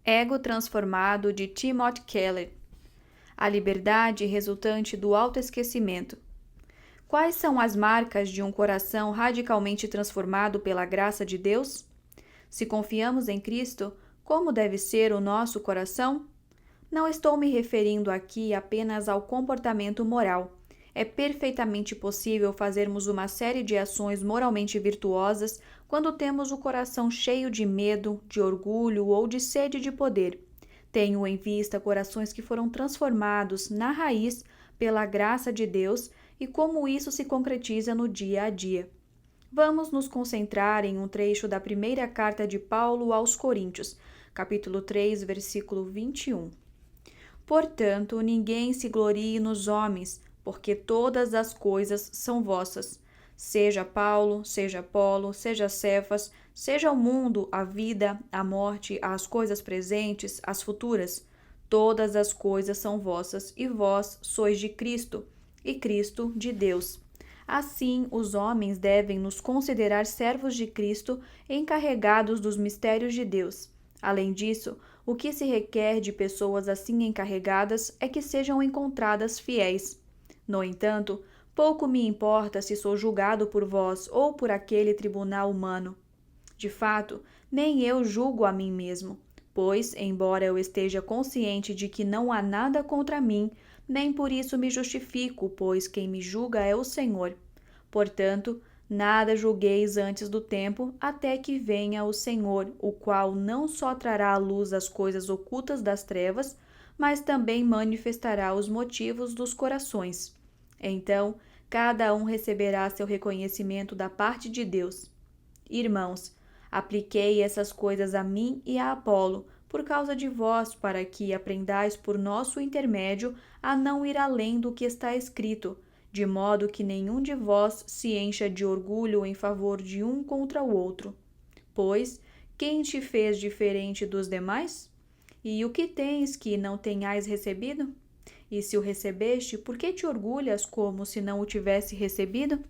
Ego Transformado de Timothy Keller. A liberdade resultante do autoesquecimento. Quais são as marcas de um coração radicalmente transformado pela graça de Deus? Se confiamos em Cristo, como deve ser o nosso coração? Não estou me referindo aqui apenas ao comportamento moral. É perfeitamente possível fazermos uma série de ações moralmente virtuosas quando temos o coração cheio de medo, de orgulho ou de sede de poder. Tenho em vista corações que foram transformados na raiz pela graça de Deus e como isso se concretiza no dia a dia. Vamos nos concentrar em um trecho da primeira carta de Paulo aos Coríntios, capítulo 3, versículo 21. Portanto, ninguém se glorie nos homens, porque todas as coisas são vossas. Seja Paulo, seja Apolo, seja Cefas, seja o mundo, a vida, a morte, as coisas presentes, as futuras. Todas as coisas são vossas, e vós sois de Cristo, e Cristo de Deus. Assim, os homens devem nos considerar servos de Cristo, encarregados dos mistérios de Deus. Além disso, o que se requer de pessoas assim encarregadas é que sejam encontradas fiéis. No entanto, pouco me importa se sou julgado por vós ou por aquele tribunal humano. De fato, nem eu julgo a mim mesmo, pois, embora eu esteja consciente de que não há nada contra mim, nem por isso me justifico, pois quem me julga é o Senhor. Portanto, nada julgueis antes do tempo, até que venha o Senhor, o qual não só trará à luz as coisas ocultas das trevas, mas também manifestará os motivos dos corações. Então, cada um receberá seu reconhecimento da parte de Deus. Irmãos, apliquei essas coisas a mim e a Apolo, por causa de vós, para que aprendais por nosso intermédio a não ir além do que está escrito, de modo que nenhum de vós se encha de orgulho em favor de um contra o outro. Pois, quem te fez diferente dos demais? E o que tens que não tenhais recebido? E se o recebeste, por que te orgulhas como se não o tivesse recebido?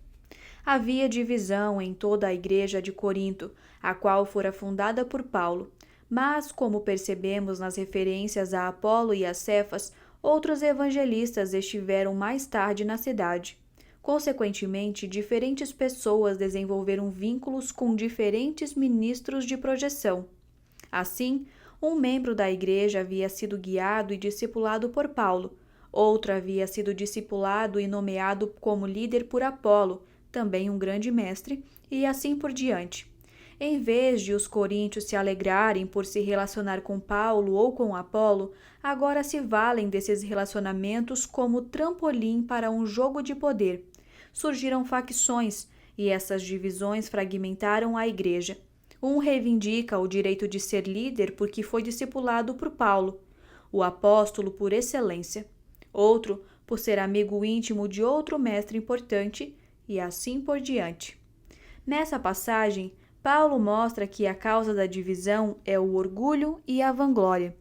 Havia divisão em toda a igreja de Corinto, a qual fora fundada por Paulo. Mas, como percebemos nas referências a Apolo e a Cefas, outros evangelistas estiveram mais tarde na cidade. Consequentemente, diferentes pessoas desenvolveram vínculos com diferentes ministros de projeção. Assim, um membro da igreja havia sido guiado e discipulado por Paulo, outro havia sido discipulado e nomeado como líder por Apolo, também um grande mestre, e assim por diante. Em vez de os coríntios se alegrarem por se relacionar com Paulo ou com Apolo, agora se valem desses relacionamentos como trampolim para um jogo de poder. Surgiram facções, e essas divisões fragmentaram a igreja. Um reivindica o direito de ser líder porque foi discipulado por Paulo, o apóstolo por excelência. Outro, por ser amigo íntimo de outro mestre importante, e assim por diante. Nessa passagem, Paulo mostra que a causa da divisão é o orgulho e a vanglória.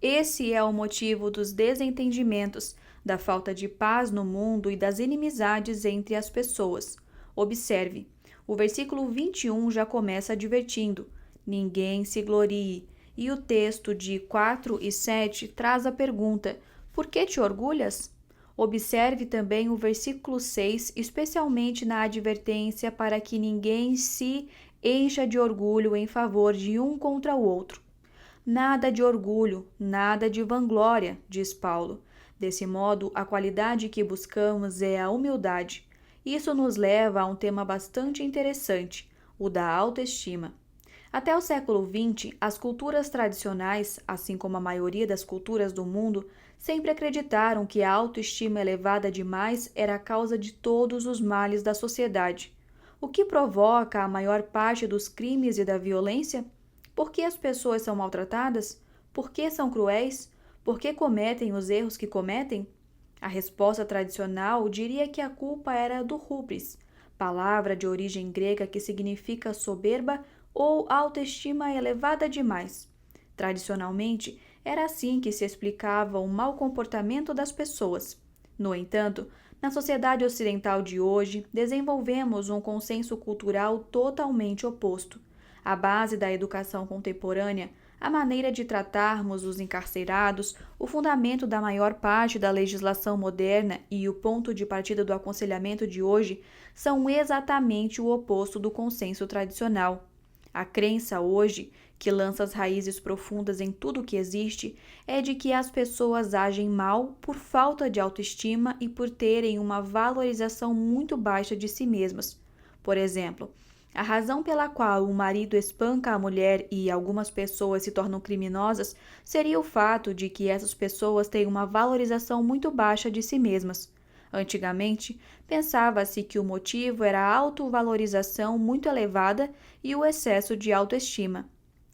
Esse é o motivo dos desentendimentos, da falta de paz no mundo e das inimizades entre as pessoas. Observe, o versículo 21 já começa advertindo: ninguém se glorie, e o texto de 4 e 7 traz a pergunta: por que te orgulhas? Observe também o versículo 6, especialmente na advertência para que ninguém se encha de orgulho em favor de um contra o outro. Nada de orgulho, nada de vanglória, diz Paulo. Desse modo, a qualidade que buscamos é a humildade. Isso nos leva a um tema bastante interessante, o da autoestima. Até o século XX, as culturas tradicionais, assim como a maioria das culturas do mundo, sempre acreditaram que a autoestima elevada demais era a causa de todos os males da sociedade. O que provoca a maior parte dos crimes e da violência? Por que as pessoas são maltratadas? Por que são cruéis? Por que cometem os erros que cometem? A resposta tradicional diria que a culpa era do hubris, palavra de origem grega que significa soberba ou autoestima elevada demais. Tradicionalmente, era assim que se explicava o mau comportamento das pessoas. No entanto, na sociedade ocidental de hoje, desenvolvemos um consenso cultural totalmente oposto. A base da educação contemporânea a maneira de tratarmos os encarcerados, o fundamento da maior parte da legislação moderna e o ponto de partida do aconselhamento de hoje são exatamente o oposto do consenso tradicional. A crença hoje, que lança as raízes profundas em tudo o que existe, é de que as pessoas agem mal por falta de autoestima e por terem uma valorização muito baixa de si mesmas. Por exemplo, a razão pela qual o marido espanca a mulher e algumas pessoas se tornam criminosas seria o fato de que essas pessoas têm uma valorização muito baixa de si mesmas. Antigamente, pensava-se que o motivo era a autovalorização muito elevada e o excesso de autoestima.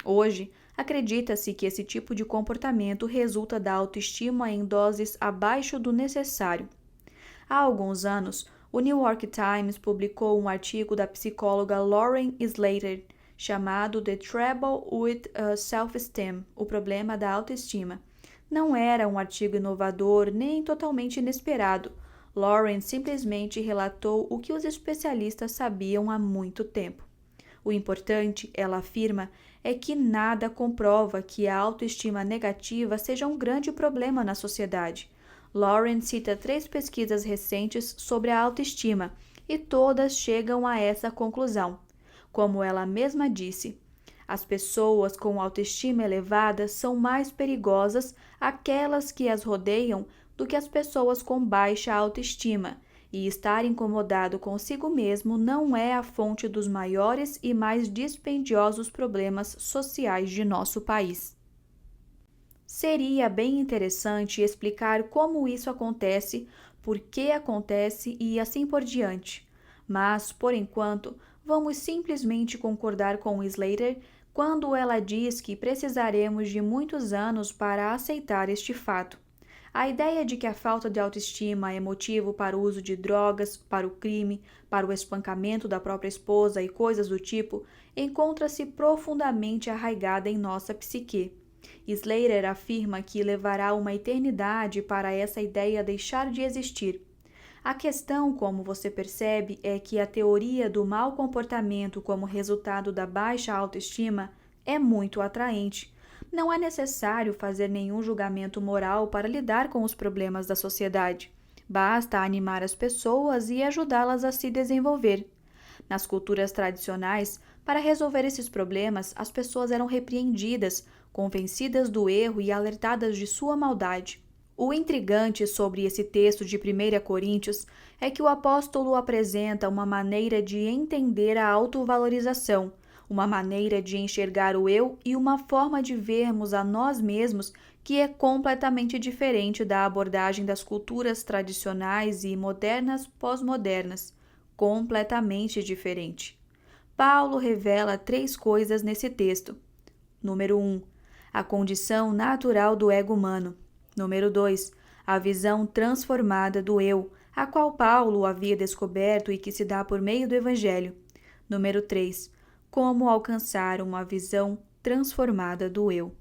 Hoje, acredita-se que esse tipo de comportamento resulta da autoestima em doses abaixo do necessário. Há alguns anos, o New York Times publicou um artigo da psicóloga Lauren Slater chamado The Trouble with Self-Esteem, o problema da autoestima. Não era um artigo inovador nem totalmente inesperado. Lauren simplesmente relatou o que os especialistas sabiam há muito tempo. O importante, ela afirma, é que nada comprova que a autoestima negativa seja um grande problema na sociedade. Lauren cita 3 pesquisas recentes sobre a autoestima e todas chegam a essa conclusão. Como ela mesma disse, as pessoas com autoestima elevada são mais perigosas aquelas que as rodeiam do que as pessoas com baixa autoestima, e estar incomodado consigo mesmo não é a fonte dos maiores e mais dispendiosos problemas sociais de nosso país. Seria bem interessante explicar como isso acontece, por que acontece e assim por diante. Mas, por enquanto, vamos simplesmente concordar com Slater quando ela diz que precisaremos de muitos anos para aceitar este fato. A ideia de que a falta de autoestima é motivo para o uso de drogas, para o crime, para o espancamento da própria esposa e coisas do tipo, encontra-se profundamente arraigada em nossa psique. Slater afirma que levará uma eternidade para essa ideia deixar de existir. A questão, como você percebe, é que a teoria do mau comportamento como resultado da baixa autoestima é muito atraente. Não é necessário fazer nenhum julgamento moral para lidar com os problemas da sociedade. Basta animar as pessoas e ajudá-las a se desenvolver. Nas culturas tradicionais, para resolver esses problemas, as pessoas eram repreendidas, convencidas do erro e alertadas de sua maldade. O intrigante sobre esse texto de 1 Coríntios é que o apóstolo apresenta uma maneira de entender a autovalorização, uma maneira de enxergar o eu e uma forma de vermos a nós mesmos que é completamente diferente da abordagem das culturas tradicionais e modernas pós-modernas. Completamente diferente. Paulo revela 3 coisas nesse texto. Número 1. A condição natural do ego humano. Número 2. A visão transformada do eu, a qual Paulo havia descoberto e que se dá por meio do Evangelho. Número 3. Como alcançar uma visão transformada do eu.